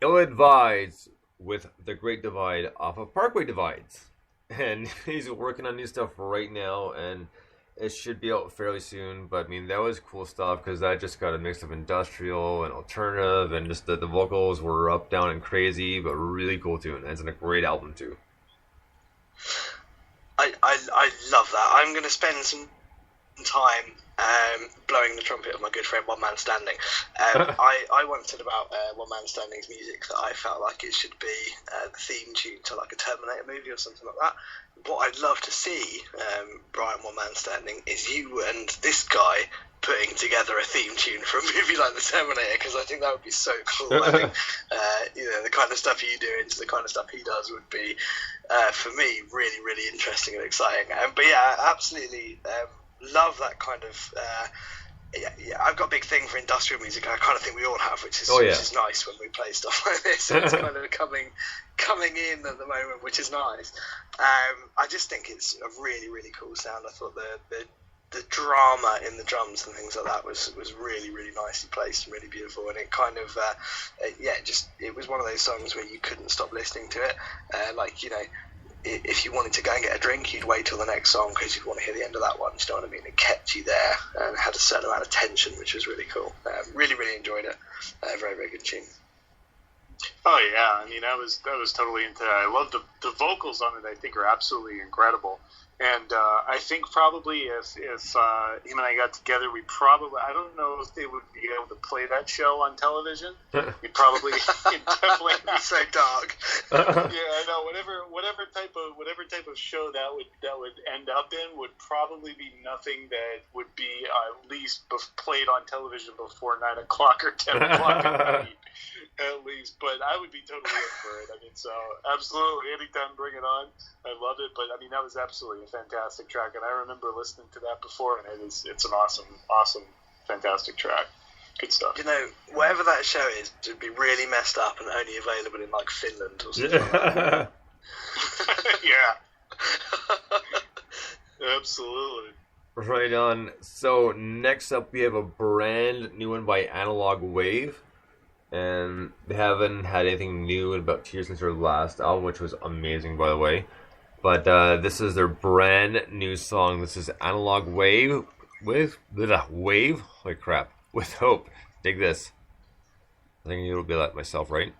ill-advised with The Great Divide off of Parkway Divides. And he's working on new stuff right now, and it should be out fairly soon. But I mean, that was cool stuff because that just got a mix of industrial and alternative, and just the vocals were up, down, and crazy, but really cool tune. And it's in a great album too. I love that. I'm going to spend some time blowing the trumpet of my good friend One Man Standing. I once said about One Man Standing's music that I felt like it should be the theme tune to like a Terminator movie or something like that. What I'd love to see, Brian One Man Standing, is you and this guy putting together a theme tune for a movie like the Terminator, because I think that would be so cool. I think the kind of stuff you do into the kind of stuff he does would be, for me, really, really interesting and exciting. But yeah, absolutely love that kind of. I've got a big thing for industrial music. I kind of think we all have, which is nice when we play stuff like this. So it's kind of coming in at the moment, which is nice. I just think it's a really, really cool sound. I thought the drama in the drums and things like that was really, really nicely placed and really beautiful. And it kind of it was one of those songs where you couldn't stop listening to it. If you wanted to go and get a drink, you'd wait till the next song because you'd want to hear the end of that one. You know what I mean? It kept you there and had a certain amount of tension, which was really cool. Really, really enjoyed it. Very, very good tune. Oh yeah, I mean, I was totally into that. I love the vocals on it. I think are absolutely incredible. And I think probably if him and I got together, I don't know if they would be able to play that show on television. We'd probably definitely be so dark. Yeah, I know. Whatever type of show that would end up in would probably be nothing that would be at least played on television before 9 o'clock or 10 o'clock at night. At least, but I would be totally in for it. I mean, so absolutely, anytime, bring it on. I love it, but I mean, that was absolutely a fantastic track, and I remember listening to that before, and it's an awesome, fantastic track. Good stuff. Whatever that show is, it would be really messed up and only available in like Finland or something like that. Yeah. Absolutely. Right on. So next up, we have a brand new one by Analog Wave. And they haven't had anything new in about 2 years since their last album, which was amazing, by the way. But this is their brand new song. This is Analog Wave with Wave. Holy crap! With Hope. Dig this. I think it'll be like myself, right?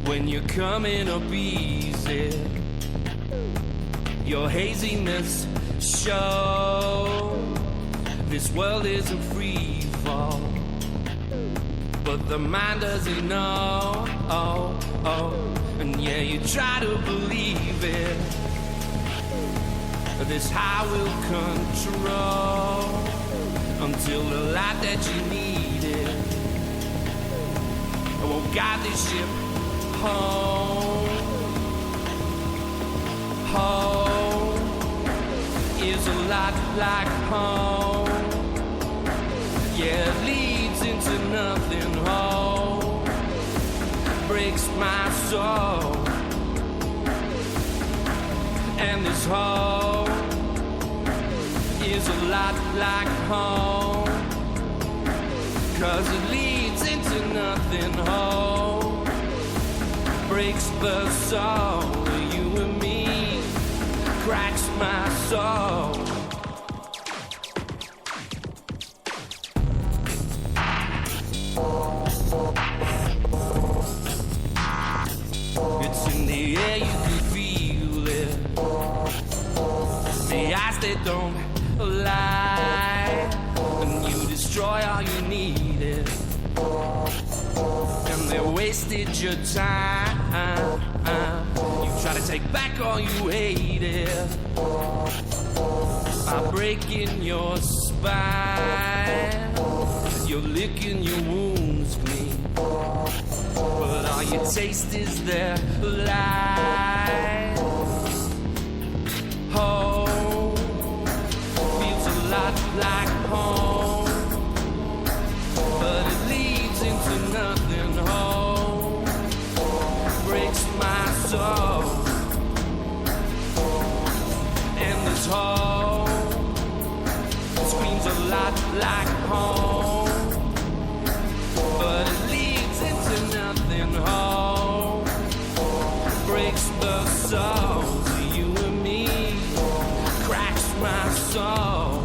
When you're coming up easy, your haziness shows. This world is a free fall, but the mind doesn't know. And yeah, you try to believe it. This high will control until the light that you needed won't guide this ship home. Home is a lot like home. Yeah, it leads into nothing. Home breaks my soul. And this home is a lot like home, 'cause it leads into nothing. Home breaks the soul. You and me cracks my soul. It's in the air, you can feel it. The eyes that don't lie, and you destroy all you needed, and they wasted your time. You try to take back all you hated by breaking your spine. You're licking your wounds clean, but all you taste is their lies. Home feels a lot like home. home screams a lot like home, but it leads into nothing. Home breaks the souls of you and me, cracks my soul.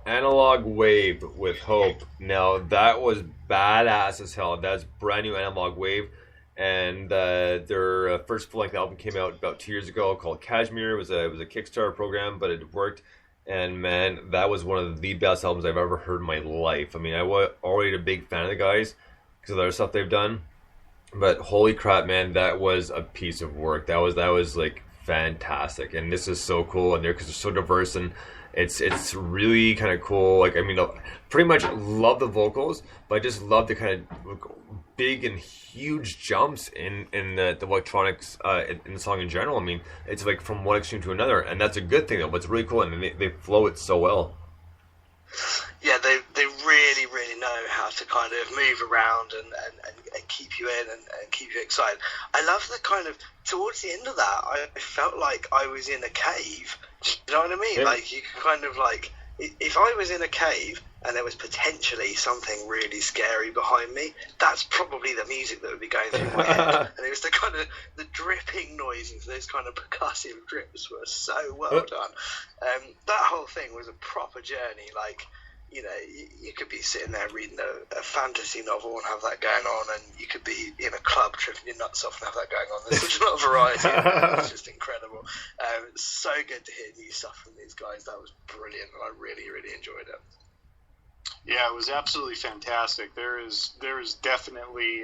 Analog Wave with Hope. Now that was badass as hell. That's brand new Analog Wave, and their first full length album came out about 2 years ago called Kashmir. It was a Kickstarter program, but it worked. And man, that was one of the best albums I've ever heard in my life. I mean, I was already a big fan of the guys because of the other stuff they've done, but holy crap, man, that was a piece of work. That was like fantastic, and this is so cool. And because they're so diverse, and it's really kind of cool. Like, I mean, pretty much love the vocals, but I just love the kind of big and huge jumps in the electronics in the song in general. I mean, it's like from one extreme to another, and that's a good thing though. But it's really cool, and they flow it so well. Yeah, they really know how to kind of move around and keep you in and keep you excited. I love the kind of, towards the end of that, I felt like I was in a cave. Do you know what I mean? Yeah. Like, you can kind of like, if I was in a cave and there was potentially something really scary behind me, that's probably the music that would be going through my head. And it was the kind of, the dripping noises, those kind of percussive drips were so well done. That whole thing was a proper journey. Like, you know, you could be sitting there reading a fantasy novel and have that going on, and you could be in a club tripping your nuts off and have that going on. There's such a lot of variety. It's just incredible. So good to hear new stuff from these guys. That was brilliant, and I really, really enjoyed it. Yeah, it was absolutely fantastic. There is definitely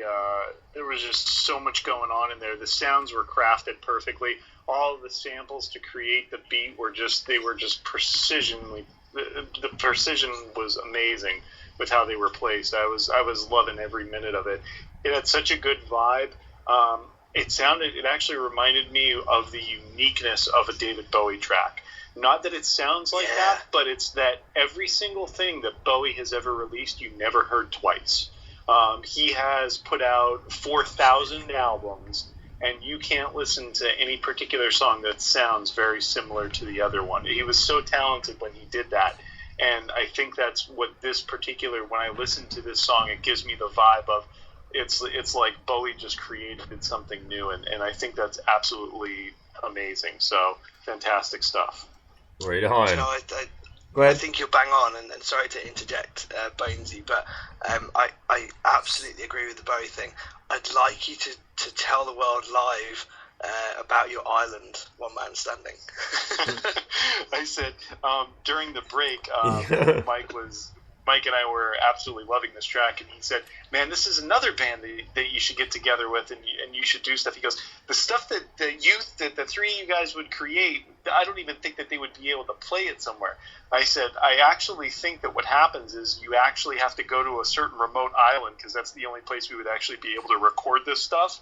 there was just so much going on in there. The sounds were crafted perfectly. All of the samples to create the beat were just precisionally. The precision was amazing with how they were placed. I was loving every minute of it. It had such a good vibe. It actually reminded me of the uniqueness of a David Bowie track. Not that it sounds like that, but it's that every single thing that Bowie has ever released, you never heard twice. He has put out 4,000 albums, and you can't listen to any particular song that sounds very similar to the other one. He was so talented when he did that, and I think that's what this particular, when I listen to this song, it gives me the vibe of it's like Bowie just created something new, and I think that's absolutely amazing. So fantastic stuff. Right on. You know, Go ahead. I think you're bang on, and sorry to interject, Bonesy, but I absolutely agree with the Bowie thing. I'd like you to tell the world live about your island, One Man Standing. I said during the break, Mike and I were absolutely loving this track, and he said, "Man, this is another band that you should get together with, and you should do stuff." He goes, "The stuff that the three of you guys would create, I don't even think that they would be able to play it somewhere." I said, "I actually think that what happens is you actually have to go to a certain remote island, because that's the only place we would actually be able to record this stuff."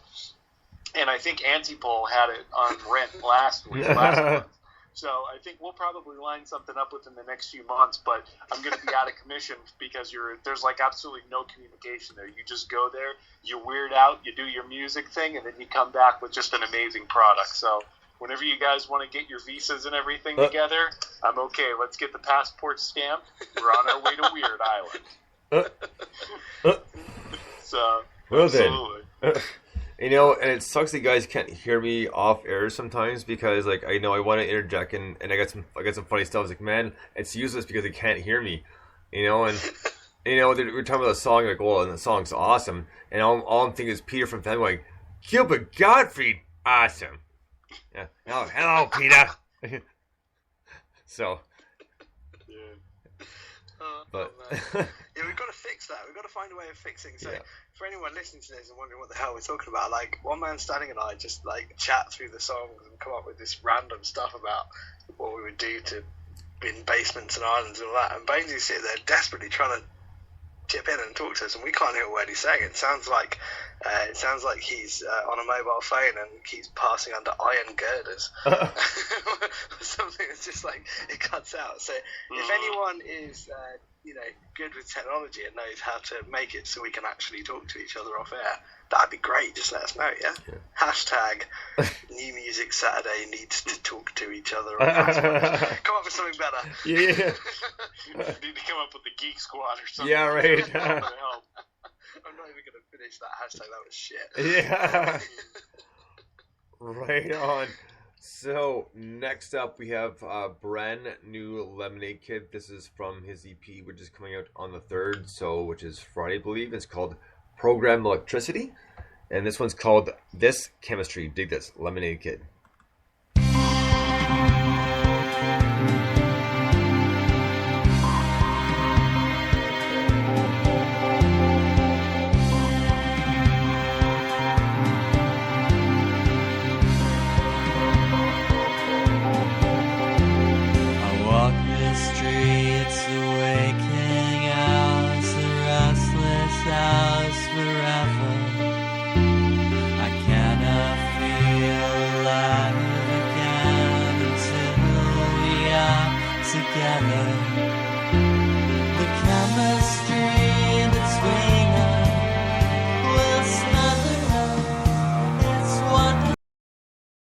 And I think Antipole had it on rent last month. So I think we'll probably line something up within the next few months, but I'm going to be out of commission because there's like absolutely no communication there. You just go there, you weird out, you do your music thing, and then you come back with just an amazing product. So whenever you guys want to get your visas and everything together, I'm okay. Let's get the passport stamped. We're on our way to Weird Island. So, well absolutely. Then. You know, and it sucks that you guys can't hear me off air sometimes because, like, I know I want to interject and I got some funny stuff. I was like, man, it's useless because they can't hear me, you know. And you know, we're talking about the song, like, well, and the song's awesome, and all I'm thinking is Peter from Family going, Gilbert Gottfried, awesome. Yeah, hello, Peter. So, but. Yeah, we've got to fix that. We've got to find a way of fixing. So, for anyone listening to this and wondering what the hell we're talking about, like, One Man Standing and I just like chat through the songs and come up with this random stuff about what we would do to in basements and islands and all that. And Bainesy's sitting there desperately trying to chip in and talk to us, and we can't hear a word he's saying. It sounds like he's on a mobile phone and he's passing under iron girders. Something that's just like it cuts out. So if anyone is good with technology and knows how to make it so we can actually talk to each other off air, that'd be great. Just let us know. Yeah. Hashtag New Music Saturday needs to talk to each other. Come up with something better. Yeah. Need to come up with the Geek Squad or something. Yeah, right. I'm not even going to finish that hashtag. That was shit. Yeah. Right on. So, next up, we have a brand new Lemonade Kid. This is from his EP, which is coming out on the 3rd, which is Friday, I believe. It's called Program Electricity. And this one's called This Chemistry. Dig this, Lemonade Kid.